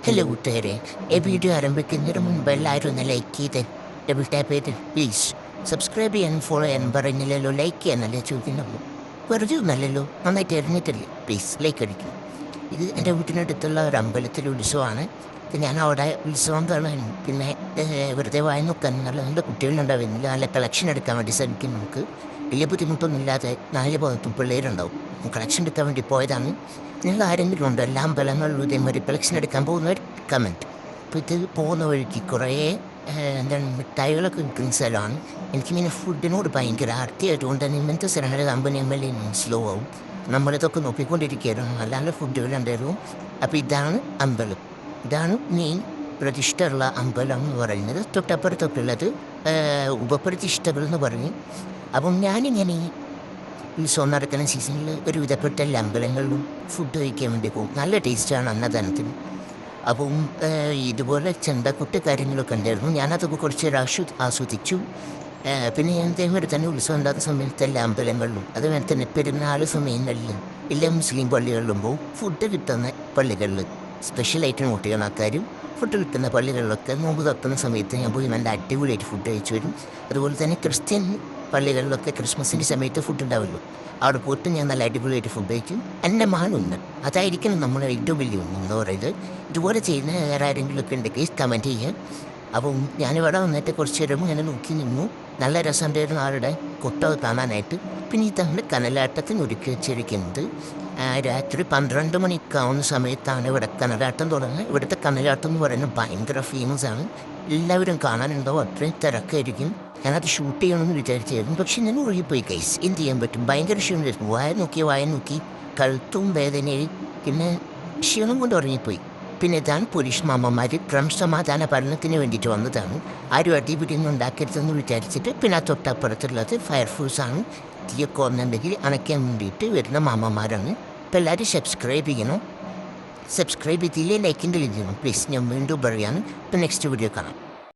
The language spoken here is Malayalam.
ഹലോ കൂട്ടുകാരെ, ഈ വീഡിയോ ആരംഭിക്കുന്നതിന് മുൻപ് എല്ലാവരും ഒന്ന് ലൈക്ക് ചെയ്ത് ഡബിൾ ടാപ്പ് ചെയ്ത് പ്ലീസ് സബ്സ്ക്രൈബ് ചെയ്യാനും ഫോളോ ചെയ്യാനും പറഞ്ഞില്ലല്ലോ. ലൈക്ക് ചെയ്യാനല്ലേ ചോദിക്കുന്നുള്ളൂ. വെറുതെ ഒന്നല്ലല്ലോ, നന്നായിട്ട് അറിഞ്ഞിട്ടില്ലേ? പ്ലീസ് ലൈക്ക് അടിക്കും. ഇത് എൻ്റെ വീട്ടിനടുത്തുള്ള ഒരു അമ്പലത്തിലെ ഉത്സവമാണ്. ഞാൻ അവിടെ ഉത്സവം കാണാൻ പിന്നെ വെറുതെ വായി നോക്കാൻ നല്ല കുട്ടികളുണ്ടാവുന്നില്ല. നല്ല കളക്ഷൻ എടുക്കാൻ വേണ്ടി ശ്രമിക്കും. നമുക്ക് വലിയ ബുദ്ധിമുട്ടൊന്നുമില്ലാതെ 4 ഭാഗത്തും പിള്ളേരുണ്ടാവും. കളക്ഷൻ എടുക്കാൻ വേണ്ടി പോയതാണ്. നിങ്ങൾ ആരെങ്കിലും ഉണ്ടോ എല്ലാ അമ്പലങ്ങളിലും ഇതേമാതിരി കളക്ഷൻ എടുക്കാൻ പോകുന്നവർ? കമൻറ്റ്. അപ്പോൾ ഇത് പോകുന്ന വഴിക്ക് കുറേ എന്താണ് മിഠായികളൊക്കെ വിൽക്കുന്ന സ്ഥലമാണ്. എനിക്കിങ്ങനെ ഫുഡിനോട് ഭയങ്കര ആർത്തിയായതുകൊണ്ട് തന്നെ ഇങ്ങനത്തെ സ്ഥലങ്ങളിൽ കമ്പനി സ്ലോ ആവും. നമ്മളിതൊക്കെ നോക്കിക്കൊണ്ടിരിക്കുകയായിരുന്നു. നല്ല നല്ല ഫുഡുകളുണ്ടായിരുന്നു. അപ്പോൾ ഇതാണ് അമ്പലം. ഇതാണ് മെയിൻ പ്രതിഷ്ഠയുള്ള അമ്പലം എന്ന് പറയുന്നത്. തൊട്ടപ്പുറത്തൊക്കെയുള്ളത് ഉപപ്രതിഷ്ഠകൾ എന്ന് പറഞ്ഞ്. അപ്പം ഞാനിങ്ങനെ ഉത്സവം നടക്കുന്ന സീസണിൽ ഒരു വിധപ്പെട്ട എല്ലാ അമ്പലങ്ങളിലും ഫുഡ് കഴിക്കാൻ വേണ്ടി പോകും. നല്ല ടേസ്റ്റാണ് അന്നദാനത്തിന്. അപ്പം ഇതുപോലെ ചെണ്ടക്കൊട്ട് കാര്യങ്ങളൊക്കെ ഉണ്ടായിരുന്നു. ഞാനതൊക്കെ കുറച്ച് ആസ്വദിച്ചു. പിന്നെ ഞാൻ ഇതേമാതിരി തന്നെ ഉത്സവം ഉണ്ടാകുന്ന സമയത്ത് എല്ലാ അമ്പലങ്ങളിലും അതുപോലെ തന്നെ പെരുന്നാൾ സമയങ്ങളിലും എല്ലാ മുസ്ലിം പള്ളികളിലും പോകും. ഫുഡ് കിട്ടുന്ന പള്ളികളിൽ സ്പെഷ്യലായിട്ട് നോട്ട് ചെയ്യുന്ന ആൾക്കാരും ഫുഡ് കിട്ടുന്ന പള്ളികളിലൊക്കെ നോമ്പ് തുറക്കുന്ന സമയത്ത് ഞാൻ പോയി നല്ല അടിപൊളിയായിട്ട് ഫുഡ് കഴിച്ചു വരും. അതുപോലെ തന്നെ ക്രിസ്ത്യൻ പള്ളികളിലൊക്കെ ക്രിസ്മസിൻ്റെ സമയത്ത് ഫുഡ് ഉണ്ടാവുമല്ലോ, അവിടെ പോയിട്ട് ഞാൻ നല്ല അടിപൊളിയായിട്ട് ഫുഡ് കഴിക്കും. എൻ്റെ മാനുണ്ട്. അതായിരിക്കണം നമ്മുടെ ഏറ്റവും വലിയ ഒന്നും എന്ന് പറയുന്നത്. ഇതുപോലെ ചെയ്യുന്ന വേറെ ആരെങ്കിലുമൊക്കെ ഉണ്ടെങ്കിൽ കമൻറ്റ് ചെയ്യാൻ. അപ്പം ഞാനിവിടെ വന്നിട്ട് കുറച്ച് നേരം ഇങ്ങനെ നോക്കി നിന്നു. നല്ല രസമുണ്ടായിരുന്നു ആളുടെ കൊട്ട കാണാനായിട്ട്. പിന്നെ ഇതാണ് കനലാട്ടത്തിന് ഒരുക്കി വെച്ചിരിക്കുന്നത്. രാത്രി 12 മണിക്കാവുന്ന സമയത്താണ് ഇവിടെ കനലാട്ടം തുടങ്ങുന്നത്. ഇവിടുത്തെ കനലാട്ടം എന്ന് പറയുന്നത് ഭയങ്കര ഫേമസാണ്. എല്ലാവരും കാണാനുണ്ടാവും. അത്രയും തിരക്കായിരിക്കും. ഞാനത് ഷൂട്ട് ചെയ്യണമെന്ന് വിചാരിച്ചായിരുന്നു, പക്ഷെ ഞാൻ ഒഴുകിപ്പോയി കൈസ്. എന്ത് ചെയ്യാൻ പറ്റും? ഭയങ്കര ക്ഷീണമായിരുന്നു. വായ നോക്കി കഴുത്തും വേദനയും പിന്നെ ക്ഷീണം കൊണ്ട് ഉറങ്ങിപ്പോയി. പിന്നെ ഇതാണ് പോലീസ് മാമന്മാർ ക്രമസമാധാന ഭരണത്തിന് വേണ്ടിയിട്ട് വന്നതാണ്. ആരും അടിപിടിയൊന്നും ഉണ്ടാക്കരുതെന്ന് വിചാരിച്ചിട്ട്. പിന്നെ തൊട്ടപ്പുറത്തുള്ളത് ഫയർഫോഴ്സാണ്. തീയൊക്കെ വന്നിട്ടുണ്ടെങ്കിൽ അണയ്ക്കാൻ വേണ്ടിയിട്ട് വരുന്ന മാമന്മാരാണ്. അപ്പോൾ എല്ലാവരും സബ്സ്ക്രൈബ് ചെയ്യണം. സബ്സ്ക്രൈബ് ചെയ്തില്ലേ ലൈക്കിൻ്റെ ലിങ്ക് ചെയ്യണം പ്ലീസ്. ഞാൻ വീണ്ടും പറയാണ്. ഇപ്പം നെക്സ്റ്റ് വീഡിയോ കാണാം.